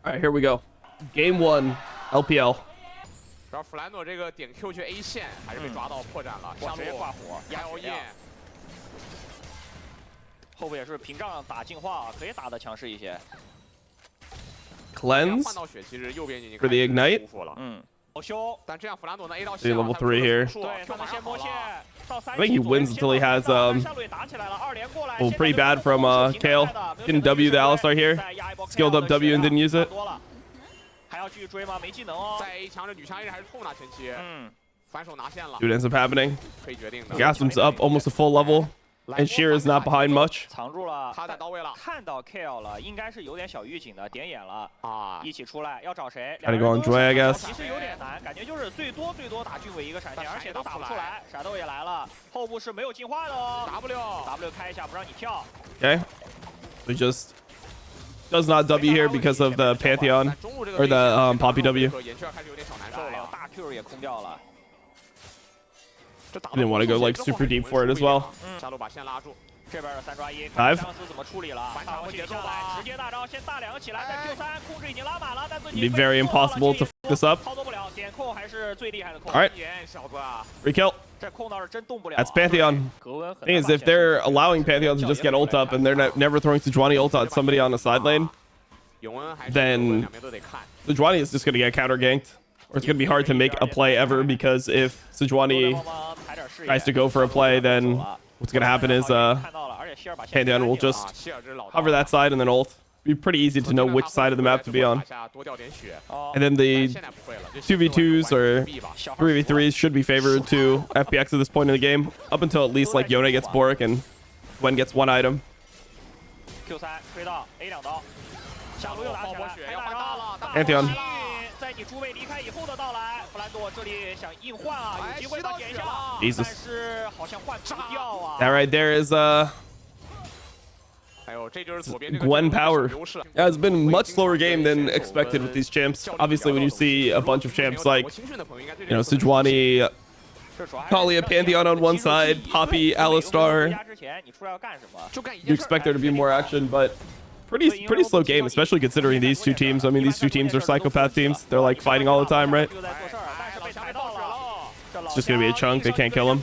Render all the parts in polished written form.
All right, here we go. Game 1, LPL. 主要弗兰诺这个点 Q 去 A 线还是被抓到破绽了，上路挂火压熬夜，后部也是屏障打净化，可以打的强势一些。Cleanse 换到血，其实右边已经 for the ignite. 舒服了。好凶，但这样弗兰诺能 A 到 See 线 level 3 here. 对，他们先摸线到3。I think he wins until he has 上路也打起来了，2连过来。 well, pretty bad from Kale. Didn't W the Alistar here. Skilled up W and didn't use it. 还要继续追吗？没技能哦。在 A 强这女强 A 还是痛打前期，反手拿线了。 Dude ends up happening. 可以决定的。 Gaslam's up almost a full level. And Sheer is not behind much. 藏住了，他到位了，看到 Kale 了，应该是有点小预警的，点眼了啊！一起出来，要找谁 Trying to go on Joy, I guess. 其实有点难，感觉就是最多打俊伟一个闪现，而且都打不出来。闪豆也来了，后部是没有进化的哦。W 开一下不让你跳。Okay. So just does not W here because of the Pantheon or the Poppy W. 眼圈开始有点小难受了，大 Q 也空掉了。 Didn't want to go like super deep for it as well. 下路把线拉住，这边的3抓1， Dive 上司怎么处理了？大火解下来，直接大招，先大2起来，在 Q3 控制已经拉满了，但自己 Be very impossible to f this up. 操作不了，点控还是最厉害的控。 All right. 小子， Free kill. 这控倒是真动不了。 That's Pantheon. 格温 Thing is, if they're allowing Pantheon to just get ult up and they're never throwing Sejuani ult on somebody on the side lane, 永恩还是 then 两边都得看。 Sejuani is just going to get counter ganked. Or it's going to be hard to make a play ever because if Sejuani tries to go for a play, then what's going to happen is Pantheon will just hover that side and then ult. Be pretty easy to know which side of the map to be on. And then the 2v2s or 3v3s should be favored to FPX at this point in the game, up until at least like Yone gets Boric and Gwen gets one item. Q3 吹到 A 2刀，下路又打起来，开大招， Pantheon. 在你诸位离开以后的到来，弗兰多这里想硬换啊，有机会把点一下， Jesus. 但是好像换不掉啊。 That right there is Gwen power. Yeah, it's been a much slower game than expected with these champs. Obviously, when you see a bunch of champs like, you know, Sejuani, Talia, Pantheon on one side, Poppy, Alistar, you expect there to be more action, but pretty slow game, especially considering these two teams. I mean, these two teams are psychopath teams. They're like fighting all the time, right? It's just gonna be a chunk. They can't kill him.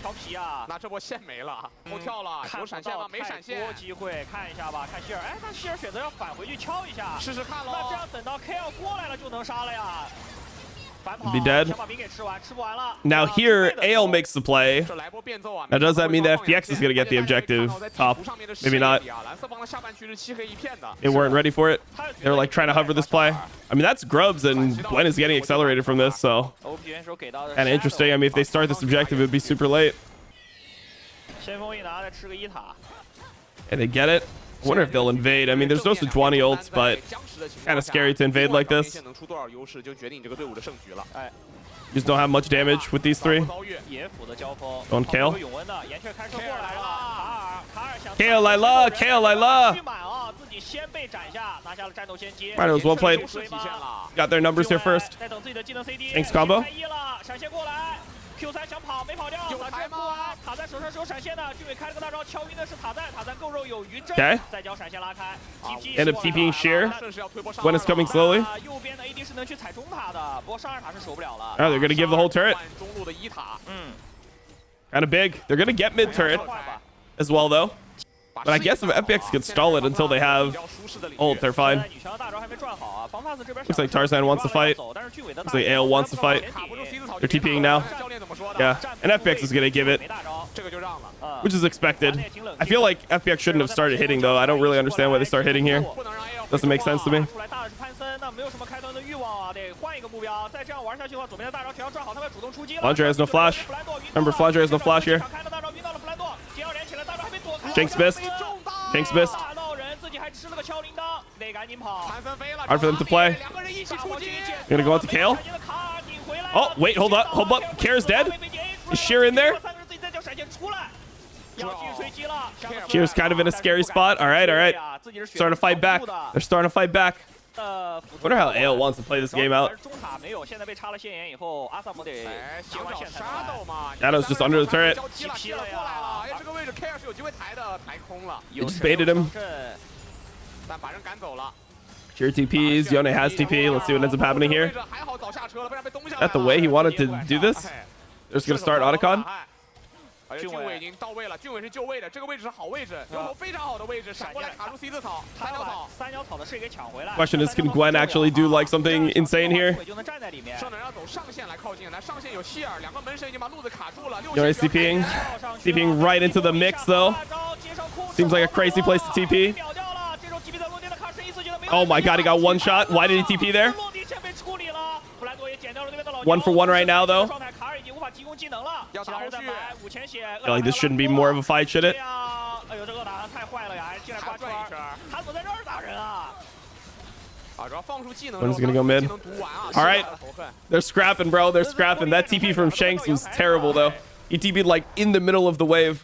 那这波线没了，后跳了，有闪现吗？没闪现。多机会，看一下吧，看希尔，哎，那希尔选择要返回去敲一下，试试看喽。那这样等到 KL 过来了就能杀了呀。 Be dead. Now here, Ale makes the play. Now does that mean the FPX is going to get the objective top? Maybe not. They weren't ready for it. They were like trying to hover this play. I mean, that's Grubs, and Gwen is getting accelerated from this, so kind of interesting. I mean, if they start this objective, it would be super late. And they get it. I wonder if they'll invade. I mean, there's no Sejuani ults, but kind of scary to invade like this. Just don't have much damage with these three. Going Kale. Kale, Lilia! Kale, Lilia! Right, it was well played. Got their numbers here first. Thanks, combo. Q3 想跑没跑掉，打车不完，塔赞手上是有闪现的，俊伟开了个大招，敲晕的是塔赞，塔赞够肉有余震，再将闪现拉开 ，End up TPing Sheer when it's coming slowly. 右边的 AD 是能去踩中塔的，不过上二塔是守不了了。Oh, they're gonna give the whole turret. Kind of big. They're gonna get mid turret as well though. But I guess if FPX could stall it until they have ult, they're fine. Looks like Tarzan wants to fight. Looks like Ale wants to fight. They're TPing now. Yeah, and FPX is gonna give it, which is expected. I feel like FPX shouldn't have started hitting though. I don't really understand why they start hitting here. Doesn't make sense to me. Flandre has no flash. Remember, Flandre has no flash here. Jinx missed. Jinx missed. Hard for them to play. Gonna go on to Kale. Oh, wait, hold up. Hold up. Kare's dead. Is Sheer in there? Sheer's kind of in a scary spot. All right, all right. Starting to fight back. They're starting to fight back. Wonder how Ale wants to play this game out. Shadow's just under the turret. They just baited him. Cheer TPs. Yone has TP. Let's see what ends up happening here. Is that the way he wanted to do this? They're just gonna start Otacon. 俊伟已经到位了，俊伟是就位的，这个位置是好位置，有头非常好的位置，闪过来卡住 C 字草，三角草的是给抢回来。Question is, can Gwen actually do like something insane here? 上等要走上线来靠近，来上线有希尔，两个门神已经把路子卡住了。Yone TPing right into the mix though. Seems like a crazy place to TP. Oh my god, he got one shot. Why did he TP there? 1 for 1 right now though. I feel like this shouldn't be more of a fight, should it? One's gonna go mid. All right, they're scrapping, bro. They're scrapping. That TP from Shanks was terrible though. He TP'd like in the middle of the wave.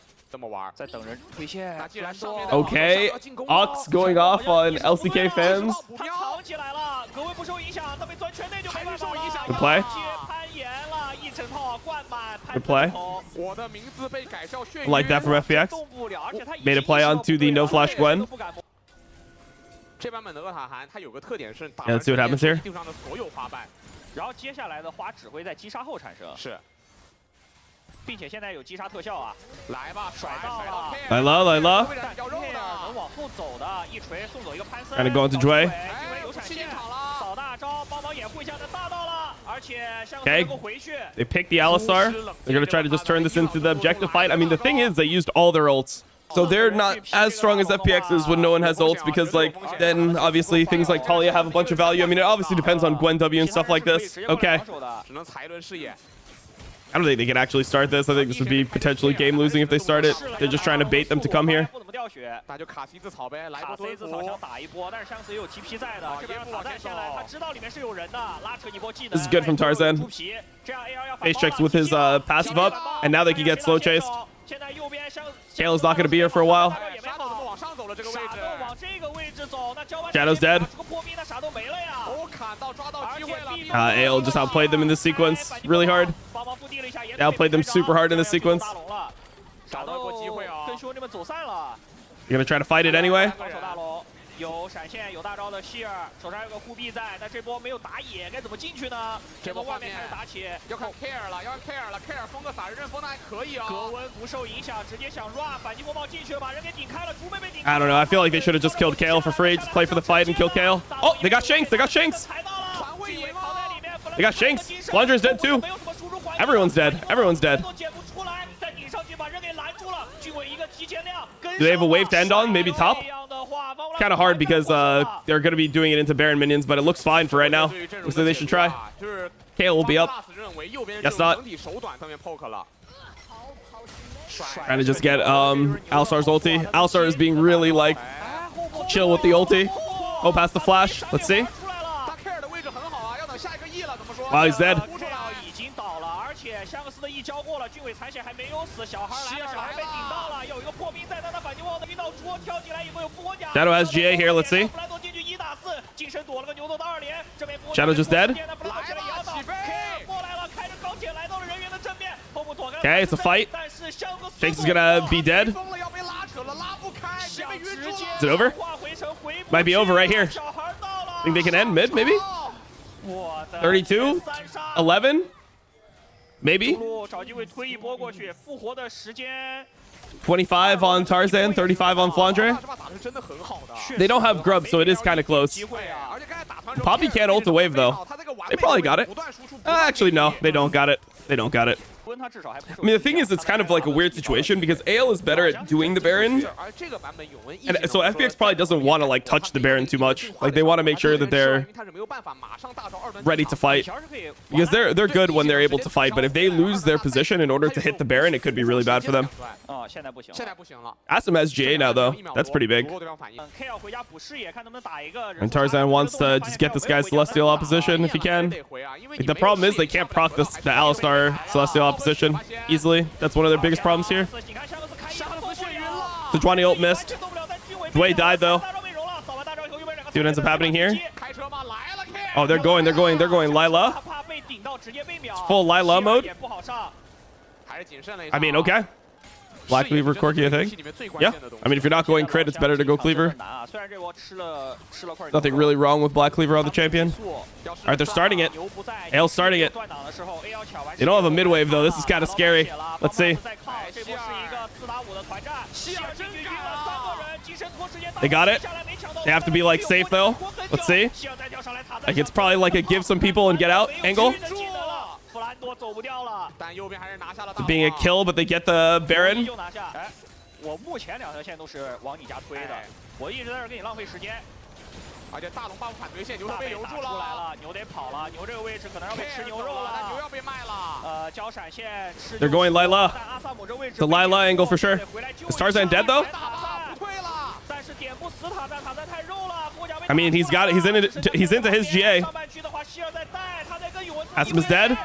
Okay, Ox going off on LCK fans. Good play. Good play. Like that from FPX. Made a play onto the no flash Gwen. Yeah, let's see what happens here. 并且现在有击杀特效啊！来吧，甩到了，来了，来了。能往后走的，一锤送走一个潘森。Trying to go into Dre. 有闪现，扫大招，帮忙掩护一下的大到了，而且香港能够回去。They picked the Alistar. They're gonna try to just turn this into the objective fight. I mean, the thing is, they used all their ults. So they're not as strong as FPX is when no one has ults, because like then obviously things like Talia have a bunch of value. I mean, it obviously depends on Gwen W and stuff like this. Okay. I don't think they can actually start this. I think this would be potentially game losing if they start it. They're just trying to bait them to come here. This is good from Tarzan. Face checks with his passive up, and now they can get slow chased. Kale's not going to be here for a while. Shadow's dead. Ale just outplayed them in this sequence really hard. Outplayed them super hard in this sequence. You're gonna try to fight it anyway. 有闪现，有大招的希尔，手上有个护臂在，那这波没有打野，该怎么进去呢？这波外面开始打起，要看 care 了，要看 care 了 ，care 封个撒日阵封的还可以啊。格温不受影响，直接想 run 反击风暴进去了，把人给顶开了，猪妹被顶。I don't know. I feel like they should have just killed Kale for free. Just play for the fight and kill Kale. Oh, they got Shanks. They got Shanks. They got Shanks. Flandra's dead too. Everyone's dead. Everyone's dead. Do they have a wave to end on? Maybe top? Kind of hard because they're going to be doing it into Baron minions, but it looks fine for right now. Looks like they should try. Kale will be up. Guess not. Trying to just get Alistar's ulti. Alistar is being really like chill with the ulti. Oh, past the flash. Let's see. Wow, he's dead. Shadow has GA here. Let's see. Shadow just dead. Okay, it's a fight. Shanks is gonna be dead. Is it over? Might be over right here. Think they can end mid, maybe? 32? 11? Maybe? 25 on Tarzan, 35 on Flandre. They don't have grub, so it is kind of close. Poppy can't ult a wave, though. They probably got it. Actually, no, they don't got it. They don't got it. I mean, the thing is, it's kind of like a weird situation because Ale is better at doing the Baron. And so FPX probably doesn't want to like touch the Baron too much. Like they want to make sure that they're ready to fight because they're good when they're able to fight. But if they lose their position in order to hit the Baron, it could be really bad for them. Asim has GA now, though. That's pretty big. And Tarzan wants to just get this guy's Celestial opposition if he can. Like, the problem is they can't proc the Alistar Celestial opposition easily. That's one of their biggest problems here. Sejuani ult missed. Dway died, though. See what ends up happening here. Oh, they're going. Lila. It's full Lila mode. I mean, okay. Black Cleaver Corky, I think. Yeah. I mean, if you're not going crit, it's better to go Cleaver. Nothing really wrong with Black Cleaver on the champion. All right, they're starting it. AL's starting it. They don't have a mid wave, though. This is kind of scary. Let's see. They got it. They have to be, like, safe, though. Let's see. Like, it's probably like a give some people and get out angle. It's being a kill, but they get the Baron. They're going Lilia. The Lilia angle for sure. Is Tarzan dead though? I mean, he's got it. He's in it. He's into his GA. Asim is dead.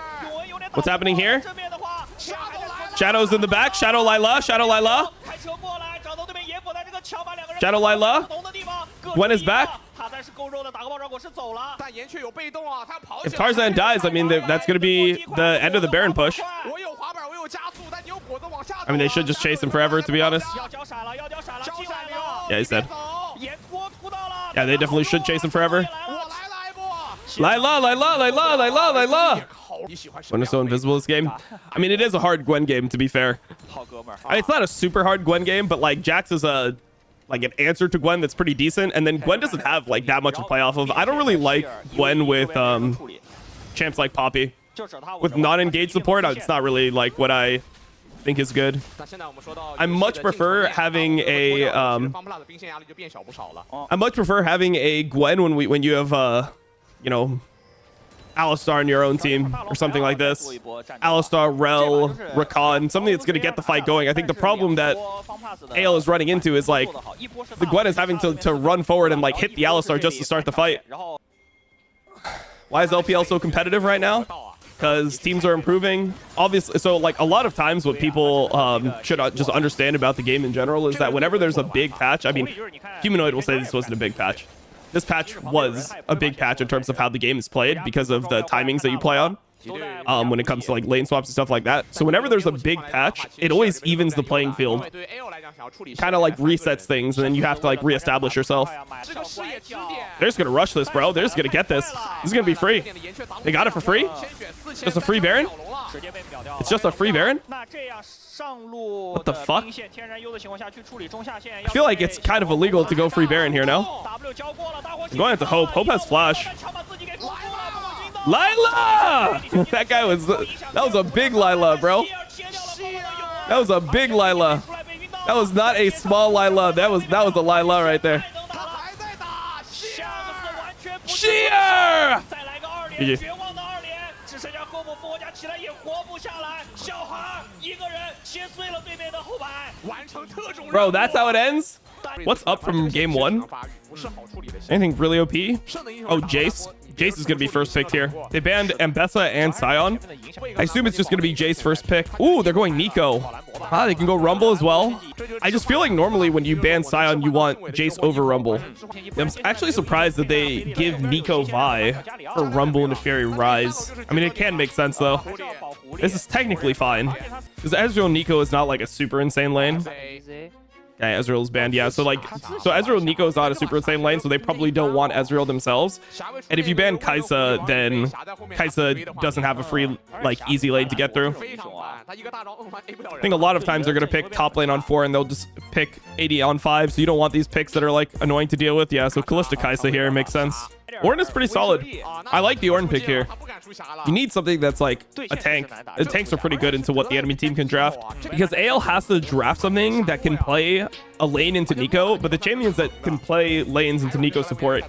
What's happening here? Shadow's in the back. Shadow Lilia. Shadow Lilia. Shadow Lilia. Gwen is back. If Tarzan dies, I mean, that's going to be the end of the Baron push. I mean, they should just chase him forever, to be honest. Yeah, he's dead. Yeah, they definitely should chase him forever. Lilia. Gwen is so invisible this game. I mean, it is a hard Gwen game, to be fair. I mean, it's not a super hard Gwen game, but like Jax is an answer to Gwen that's pretty decent, and then Gwen doesn't have like that much to play off of. I don't really like Gwen with champs like Poppy. With non-engaged support, it's not really like what I think is good. I much prefer having a Gwen when you have you know, Alistar in your own team or something like this. Alistar, Rel, Rakan, something that's going to get the fight going. I think the problem that AL is running into is like the Gwen is having to run forward and like hit the Alistar just to start the fight. Why is LPL so competitive right now? Because teams are improving. Obviously, so like a lot of times what people should just understand about the game in general is that whenever there's a big patch, I mean, Humanoid will say this wasn't a big patch. This patch was a big patch in terms of how the game is played because of the timings that you play on when it comes to like lane swaps and stuff like that. So whenever there's a big patch, it always evens the playing field. Kind of like resets things, and then you have to like reestablish yourself. They're just going to rush this, bro. They're just going to get this. This is going to be free. They got it for free? Just a free Baron? It's just a free Baron? What the fuck? I feel like it's kind of illegal to go free Baron here now. I'm going into Hope. Hope has flash. Lilia! That was a big Lilia, bro. That was a big Lilia. That was not a small Lilia. That was a Lilia right there. Sheer! GG. Bro, that's how it ends? What's up from game one? Anything really OP? Oh, Jace. Jace is going to be first picked here. They banned Ambessa and Sion. I assume it's just going to be Jace first pick. Ooh, they're going Nico. They can go Rumble as well. I just feel like normally when you ban Sion, you want Jace over Rumble. I'm actually surprised that they give Nico Vi for Rumble into Fairy Rise. I mean, it can make sense, though. This is technically fine. Because Ezreal Nico is not like a super insane lane. Okay, Ezreal's banned, yeah. So Ezreal Nico is not a super insane lane, so they probably don't want Ezreal themselves. And if you ban Kai'Sa, then Kai'Sa doesn't have a free, like, easy lane to get through. I think a lot of times they're going to pick top lane on 4, and they'll just pick 80 on 5, so you don't want these picks that are, like, annoying to deal with. Yeah, so Kalista Kai'Sa here makes sense. Ornn is pretty solid. I like the Ornn pick here. You need something that's like a tank. The tanks are pretty good into what the enemy team can draft. Because AL has to draft something that can play a lane into Nico, but the champions that can play lanes into Nico support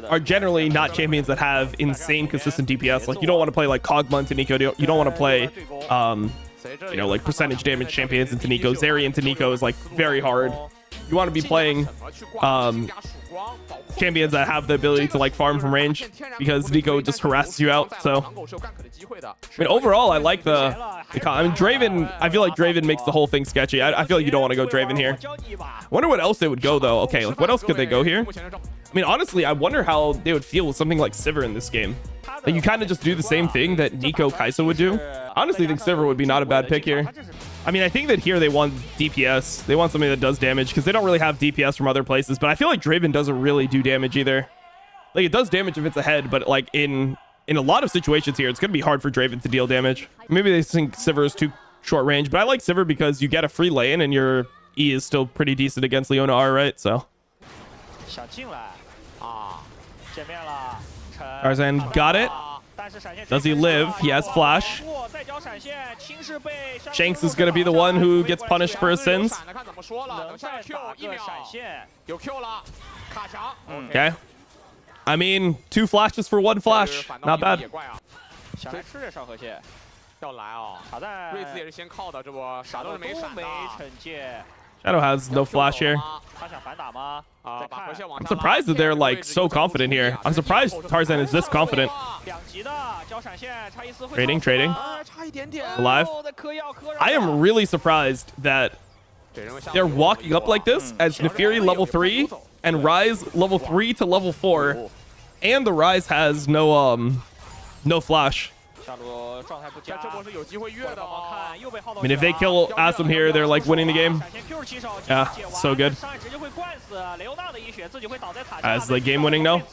are generally not champions that have insane consistent DPS. Like, you don't want to play like Kog'Maw into Nico. You don't want to play you know, like percentage damage champions into Nico. Zeri into Nico is like very hard. You want to be playing champions that have the ability to like farm from range, because Nico just harasses you out. So I mean, overall, I like I mean, Draven, I feel like Draven makes the whole thing sketchy. I feel like you don't want to go Draven here. I wonder what else they would go though. Okay, like what else could they go here? I mean, honestly, I wonder how they would feel with something like Sivir in this game. Like, you kind of just do the same thing that Nico Kai'Sa would do. Honestly, I think Sivir would be not a bad pick here. I mean, I think that here they want DPS. They want something that does damage because they don't really have DPS from other places. But I feel like Draven doesn't really do damage either. Like, it does damage if it's ahead, but like in a lot of situations here, it's going to be hard for Draven to deal damage. Maybe they think Sivir is too short range, but I like Sivir because you get a free lane and your E is still pretty decent against Leona R, right? So Tarzan got it. Does he live? He has flash. Shanks is going to be the one who gets punished for his sins. Okay. I mean, 2 flashes for 1 flash. Not bad. Shadow has no flash here. I'm surprised that they're like so confident here. I'm surprised Tarzan is this confident. Trading. Alive. I am really surprised that they're walking up like this as Nefiri level 3 and Ryze level 3 to level 4. And the Ryze has no flash. I mean, if they kill Asum here, they're like winning the game. Yeah, so good. As like game winning now.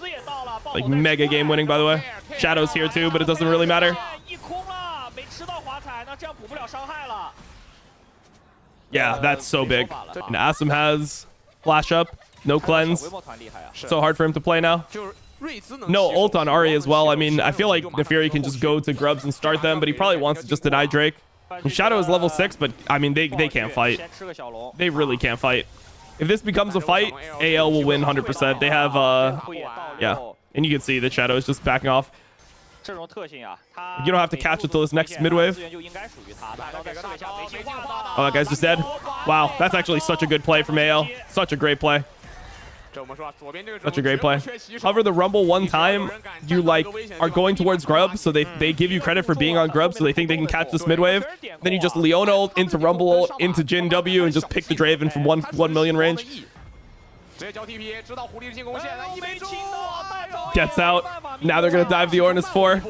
Like mega game winning, by the way. Shadow's here too, but it doesn't really matter. Yeah, that's so big. And Asum has flash up, no cleanse. So hard for him to play now. No ult on Ahri as well. I mean, I feel like Nefiri can just go to grubs and start them, but he probably wants to just deny Drake. And Shadow is level 6, but I mean, they can't fight. They really can't fight. If this becomes a fight, AL will win 100%. They have, yeah. And you can see that Shadow is just backing off. You don't have to catch it till this next midwave. Oh, that guy's just dead. Wow, that's actually such a good play from AL. Such a great play. Such a great play. Hover the rumble one time, you like are going towards grub, so they give you credit for being on grub, so they think they can catch this midwave. Then you just Leona ult into rumble ult into Jin W and just pick the Draven from 1 million range. Gets out. Now they're gonna dive the Ornus 4.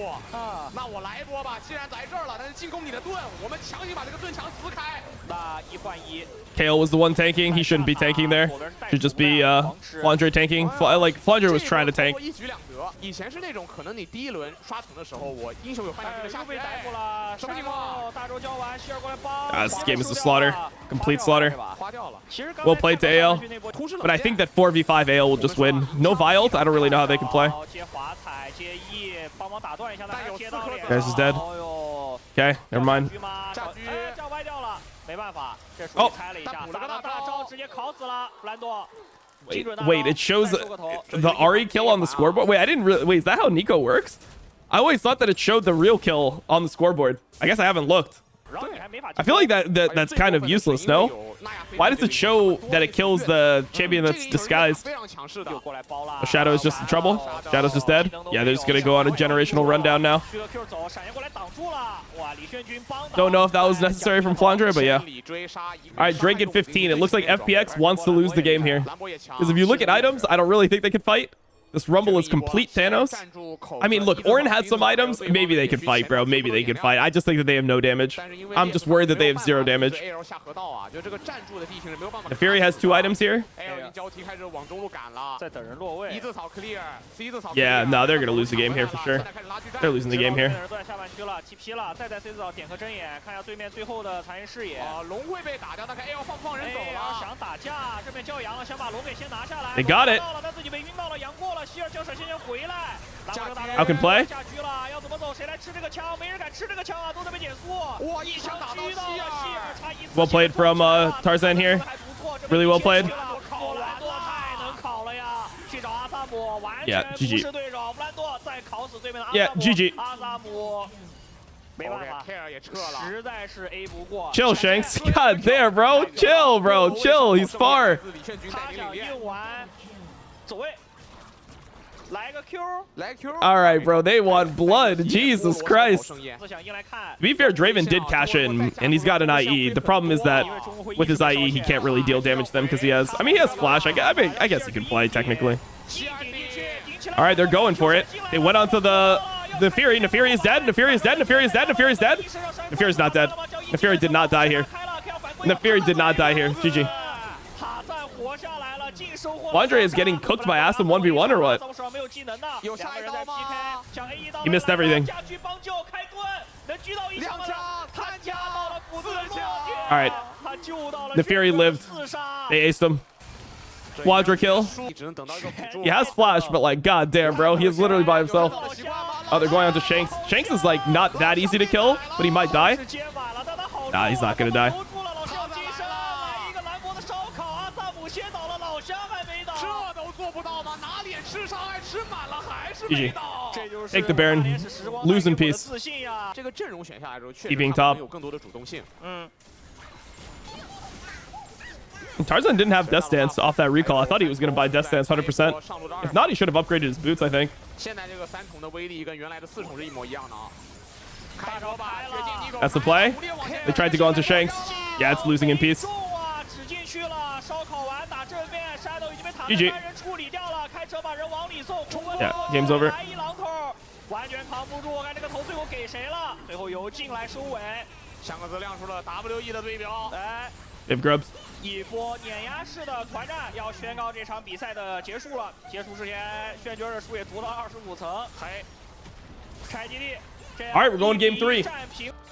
Kale was the one tanking. He shouldn't be tanking there. Should just be Flandre tanking. Like Flandre was trying to tank. This game is a slaughter. Complete slaughter. Well played to AL. But I think that 4v5 AL will just win. No Vialt. I don't really know how they can play. Guys is dead. Okay, never mind. Oh. Wait, it shows the Ahri kill on the scoreboard. Wait, I didn't really. Wait, is that how Nico works? I always thought that it showed the real kill on the scoreboard. I guess I haven't looked. I feel like that's kind of useless, no? Why does it show that it kills the champion that's disguised? Oh, Shadow is just in trouble. Shadow's just dead. Yeah, they're just going to go on a generational rundown now. Don't know if that was necessary from Flandre, but yeah. All right, Drake at 15. It looks like FPX wants to lose the game here. Because if you look at items, I don't really think they can fight. This Rumble is complete Thanos. I mean, look, Ornn had some items. Maybe they could fight, bro. Maybe they could fight. I just think that they have no damage. I'm just worried that they have 0 damage. The Fury has 2 items here. Yeah, no, they're going to lose the game here for sure. They're losing the game here. They got it. How can play? Well played from Tarzan here. Really well played. Yeah, GG. Yeah, GG. Chill, Shanks. God there, bro. Chill, bro. Chill. He's far. All right, bro. They want blood. Jesus Christ. To be fair, Draven did cash in, and he's got an IE. The problem is that with his IE, he can't really deal damage to them because he has... I mean, he has flash. I guess he can play, technically. All right, they're going for it. They went onto the Fury. Nefiri is dead. Nefiri is dead. Nefiri is dead. Nefiri is dead. Nefiri is dead. Nefiri is not dead. Nefiri did not die here. The Fury did not die here. GG. Andre is getting cooked by Aston 1v1 or what? He missed everything. All right. The Fury lived. They aced him. Quadra kill. He has flash, but like, god damn, bro. He is literally by himself. Oh, they're going on to Shanks. Shanks is like not that easy to kill, but he might die. Nah, he's not gonna die. GG. Take the Baron. Lose in peace. He being top. Tarzan didn't have Death Stance off that recall. I thought he was going to buy Death Stance 100%. If not, he should have upgraded his boots, I think. That's the play. They tried to go onto Shanks. Yeah, it's losing in peace. GG. Yeah, game's over. They have grubs. 一波碾压式的团战要宣告这场比赛的结束了。结束之前，炫角的树也读到25层。嘿，拆基地。All right, we're going game 3.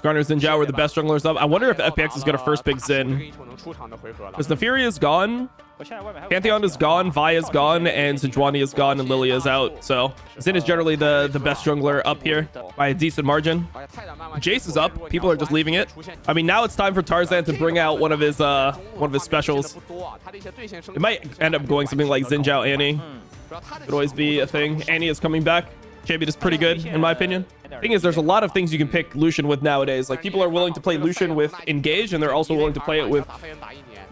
Skarner's and Zhao were the best junglers up. I wonder if FPX is going to first pick Xin. Because the Fury is gone, Pantheon is gone, Vi is gone, and Sejuani is gone, and Lilia is out. So Xin is generally the best jungler up here by a decent margin. Jace is up. People are just leaving it. I mean, now it's time for Tarzan to bring out one of his specials. It might end up going something like Xin Zhao Annie. Could always be a thing. Annie is coming back. Champion is pretty good, in my opinion. Thing is, there's a lot of things you can pick Lucian with nowadays. Like, people are willing to play Lucian with Engage, and they're also willing to play it with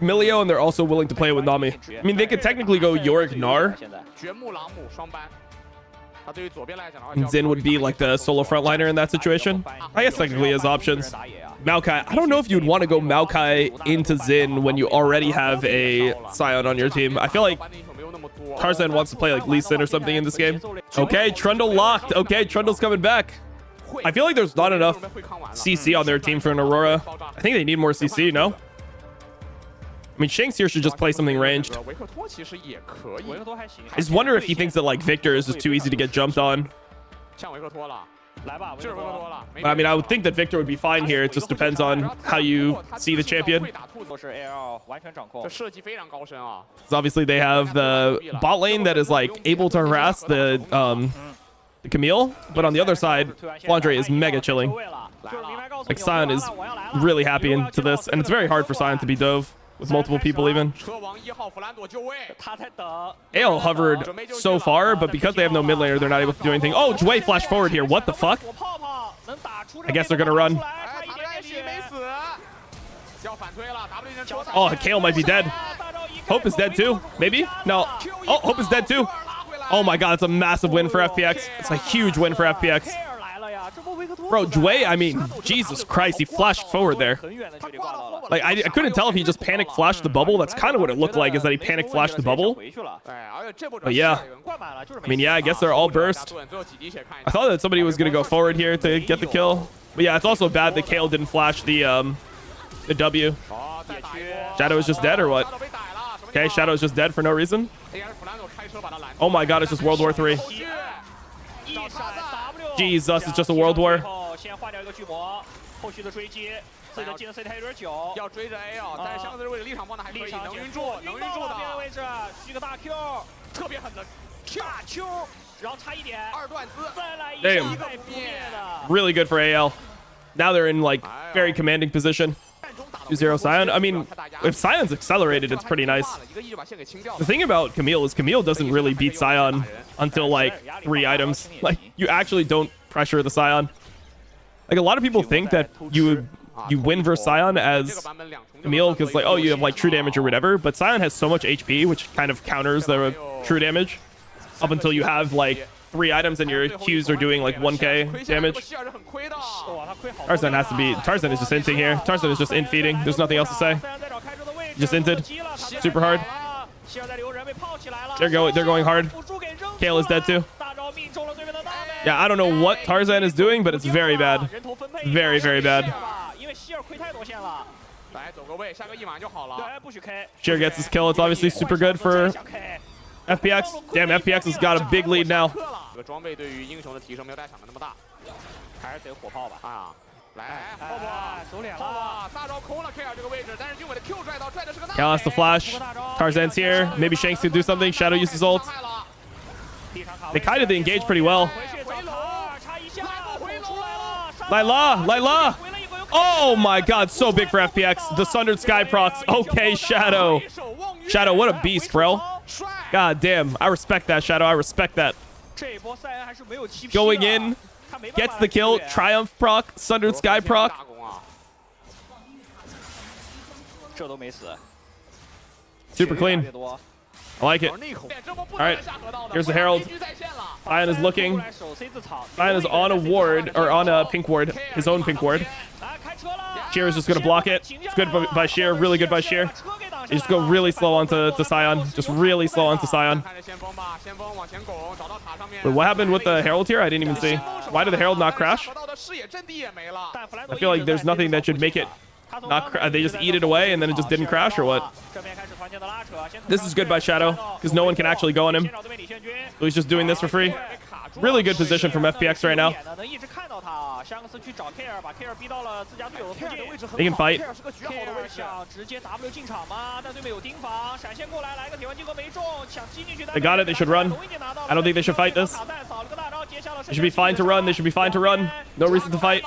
Milio, and they're also willing to play it with Nami. I mean, they could technically go Yorick Gnar. And Xin would be like the solo frontliner in that situation. I guess technically has options. Maokai. I don't know if you'd want to go Maokai into Xin when you already have a Scion on your team. I feel like Tarzan wants to play like Lee Sin or something in this game. Okay, Trundle locked. Okay, Trundle's coming back. I feel like there's not enough CC on their team for an Aurora. I think they need more CC, no? I mean, Shanks here should just play something ranged. I just wonder if he thinks that like Victor is just too easy to get jumped on. But, I mean, I would think that Victor would be fine here. It just depends on how you see the champion. So obviously they have the bot lane that is like able to harass the Camille, but on the other side, Flandre is mega chilling. Like, Sion is really happy into this, and it's very hard for Sion to be dove with multiple people even. Ale hovered so far, but because they have no mid laner, they're not able to do anything. Oh, Jue flash forward here. What the fuck? I guess they're gonna run. Oh, Kale might be dead. Hope is dead too. Maybe? No. Oh, Hope is dead too. Oh my god, it's a massive win for FPX. It's a huge win for FPX. Bro, Jue, I mean, Jesus Christ, he flashed forward there. Like, I couldn't tell if he just panic flashed the bubble. That's kind of what it looked like, is that he panic flashed the bubble. But yeah. I mean, yeah, I guess they're all burst. I thought that somebody was going to go forward here to get the kill. But yeah, it's also bad that Kale didn't flash the W. Shadow is just dead or what? Okay, Shadow is just dead for no reason. Oh my god, it's just World War 3. Jesus, it's just a world war. Damn. Really good for AL. Now they're in like very commanding position. 2-0 Sion. I mean, if Sion's accelerated, it's pretty nice. The thing about Camille is Camille doesn't really beat Sion until like 3 items. Like, you actually don't pressure the Sion. Like, a lot of people think that you win versus Sion as Camille because like, oh, you have like true damage or whatever, but Sion has so much HP, which kind of counters the true damage up until you have like 3 items and your Qs are doing like 1k damage. Tarzan has to be... Tarzan is just inting here. Tarzan is just int feeding. There's nothing else to say. Just inted. Super hard. They're going hard. Kale is dead too. Yeah, I don't know what Tarzan is doing, but it's very bad. Very, very bad. 来走个位，下个一码就好了。对，不许 K。 Sheer gets his kill. It's obviously super good for FPX. Damn, FPX has got a big lead now. 这个装备对于英雄的提升没有大家想的那么大，还是得火炮吧。啊。 来，泡泡走脸了，大招空了 KR 这个位置，但是俊伟的 Q 拽到，拽的是个大。 Cal has to flash. Tarzan's here. Maybe Shanks can do something. Shadow uses ult. They kind of engage pretty well. Lilia. Oh my god, so big for FPX. The Sundered Sky procs. Okay, Shadow. Shadow, what a beast, bro. God damn. I respect that, Shadow. I respect that. Going in. Gets the kill. Triumph proc. Sundered Sky proc. Super clean. I like it. All right. Here's the Herald. Ian is looking. Ian is on a ward, or on a pink ward. His own pink ward. Sheer is just going to block it. It's good by Sheer. Really good by Sheer. They just go really slow onto Sion. Just really slow onto Sion. Wait, what happened with the Herald here? I didn't even see. Why did the Herald not crash? I feel like there's nothing that should make it not they just eat it away and then it just didn't crash, or what? This is good by Shadow because no one can actually go on him. So he's just doing this for free. Really good position from FPX right now. They can fight. They got it. They should run. I don't think they should fight this. They should be fine to run. They should be fine to run. No reason to fight.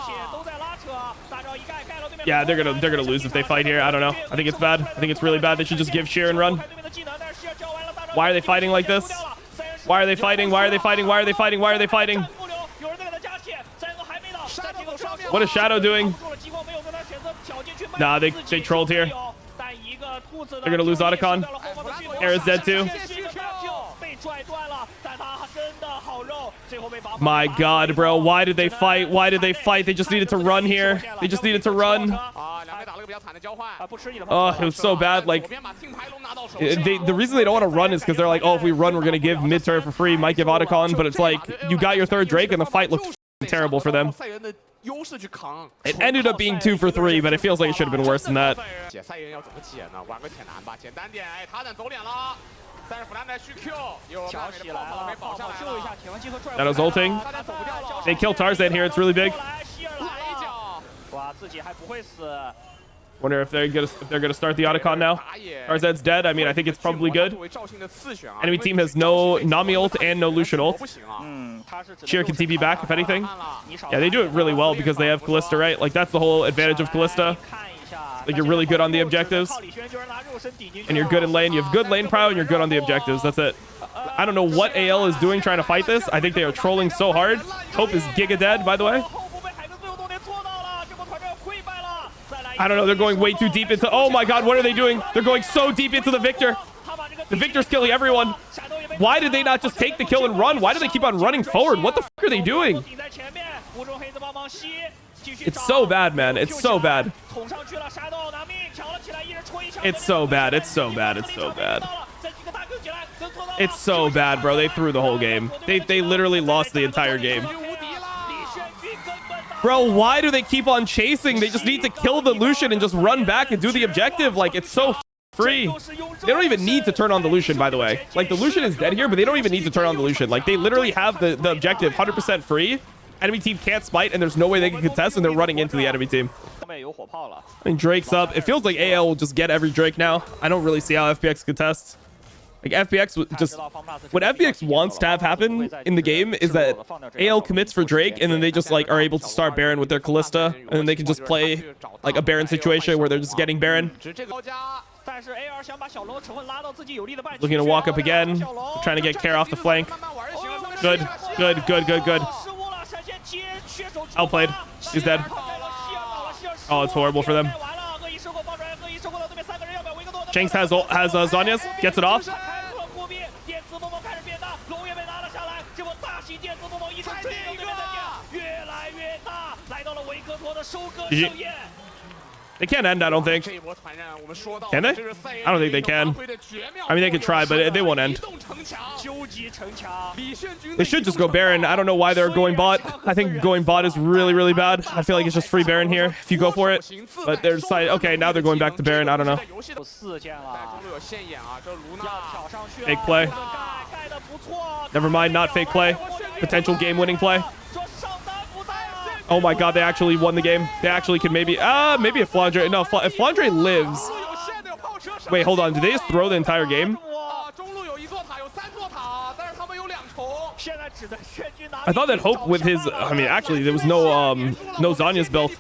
Yeah, they're gonna lose if they fight here. I don't know. I think it's bad. I think it's really bad. They should just give Sheer and run. Why are they fighting like this? Why are they fighting? Why are they fighting? Why are they fighting? Why are they fighting? What is Shadow doing? Nah, they trolled here. They're gonna lose Otacon. Era's dead too. My god, bro. Why did they fight? Why did they fight? They just needed to run here. They just needed to run. Oh, it was so bad. Like, the reason they don't want to run is because they're like, oh, if we run, we're going to give mid-turn for free. Might give Otacon, but it's like, you got your third Drake and the fight looked terrible for them. It ended up being 2 for 3, but it feels like it should have been worse than that. Shadow's ulting. They kill Tarzan here. It's really big. Wonder if they're gonna start the Otacon now. Tarzan's dead. I mean, I think it's probably good. Enemy team has no Nami ult and no Lucian ult. Sheer can TP back if anything. Yeah, they do it really well because they have Kalista, right? Like, that's the whole advantage of Kalista. Like, you're really good on the objectives. And you're good in lane. You have good lane prio and you're good on the objectives. That's it. I don't know what AL is doing trying to fight this. I think they are trolling so hard. Hope is giga dead, by the way. I don't know. They're going way too deep into... Oh my god, what are they doing? They're going so deep into the Victor. The Victor's killing everyone. Why did they not just take the kill and run? Why do they keep on running forward? What the fuck are they doing? It's so bad, man. It's so bad. It's so bad. It's so bad. It's so bad. It's so bad, bro. They threw the whole game. They literally lost the entire game. Bro, why do they keep on chasing? They just need to kill the Lucian and just run back and do the objective. Like, it's so free. They don't even need to turn on the Lucian, by the way. Like, the Lucian is dead here, but they don't even need to turn on the Lucian. Like, they literally have the objective 100% free. Enemy team can't smite, and there's no way they can contest, and they're running into the enemy team. I mean, Drake's up. It feels like AL will just get every Drake now. I don't really see how FPX contests. Like, FPX just... What FPX wants to have happen in the game is that AL commits for Drake, and then they just, like, are able to start Baron with their Kalista, and then they can just play, like, a Baron situation where they're just getting Baron. Looking to walk up again. Trying to get Care off the flank. Good. Good, good, good, good. Outplayed. He's dead. Oh, it's horrible for them. Shanks has Zhonya's. Gets it off. GG. They can't end, I don't think. Can they? I don't think they can. I mean, they could try, but they won't end. They should just go Baron. I don't know why they're going bot. I think going bot is really, really bad. I feel like it's just free Baron here if you go for it. But they're deciding, okay, now they're going back to Baron. I don't know. Fake play. Never mind, not fake play. Potential game-winning play. Oh my god, they actually won the game. They actually could maybe if Flandre... No, if Flandre lives... Wait, hold on. Did they just throw the entire game? I thought that Hope with his... I mean, actually, there was no Zanya's built.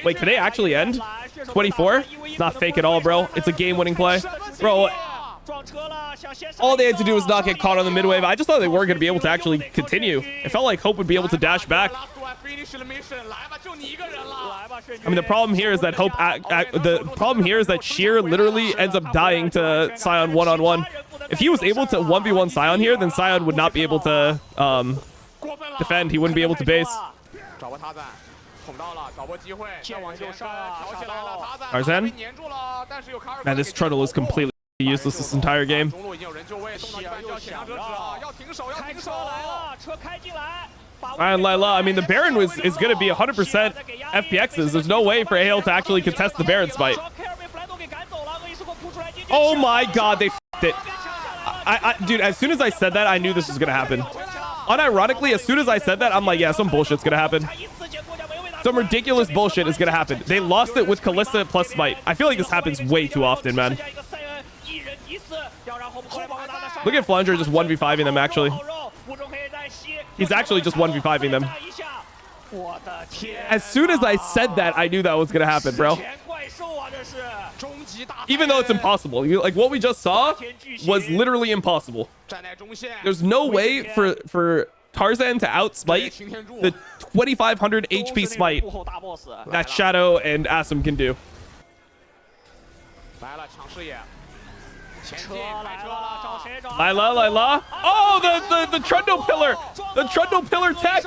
Wait, can they actually end? 24? Not fake at all, bro. It's a game-winning play. Bro, all they had to do was not get caught on the mid-wave. I just thought they weren't going to be able to actually continue. It felt like Hope would be able to dash back. I mean, the problem here is that the problem here is that Sheer literally ends up dying to Sion one-on-one. If he was able to 1v1 Sion here, then Sion would not be able to defend. He wouldn't be able to base. Tarzan? Man, this Trundle is completely useless this entire game. And Lilia, I mean, the Baron is going to be 100% FPXs. There's no way for AL to actually contest the Baron smite. Oh my god, they f***ed it. Dude, as soon as I said that, I knew this was going to happen. Unironically, as soon as I said that, I'm like, yeah, some bullshit's going to happen. Some ridiculous bullshit is going to happen. They lost it with Kalista plus smite. I feel like this happens way too often, man. Look at Flandre just 1v5ing them, actually. He's actually just 1v5ing them. As soon as I said that, I knew that was going to happen, bro. Even though it's impossible. Like, what we just saw was literally impossible. There's no way for Tarzan to outsmite the 2500 HP smite that Shadow and Asum can do. Lilia. Oh, the Trundle pillar. The Trundle pillar tech.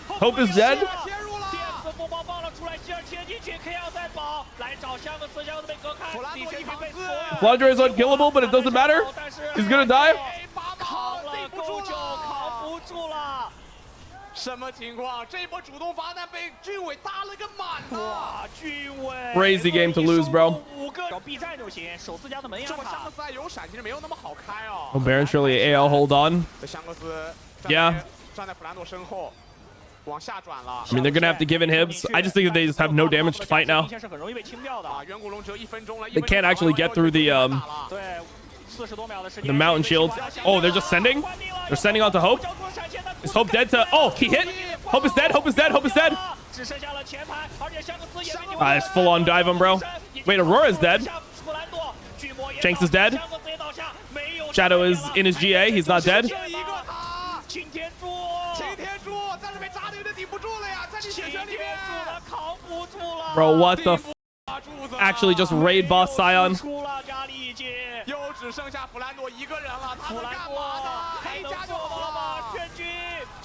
Hope is dead. Flandre is unkillable, but it doesn't matter. He's gonna die. Crazy game to lose, bro. Oh, Baron surely AL hold on. Yeah. I mean, they're gonna have to give in Hibs. I just think that they just have no damage to fight now. They can't actually get through the mountain shield. Oh, they're just sending? They're sending onto Hope? Is Hope dead to... Oh, he hit? Hope is dead, Hope is dead, Hope is dead. It's full-on dive him, bro. Wait, Aurora's dead. Shanks is dead. Shadow is in his GA. He's not dead. Bro, what the f? Actually just raid boss Sion.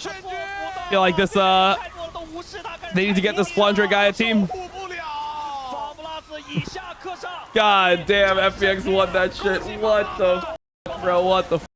I feel like this, they need to get this Flandre guy a team. God damn, FPX won that shit. What the f, bro? What the f?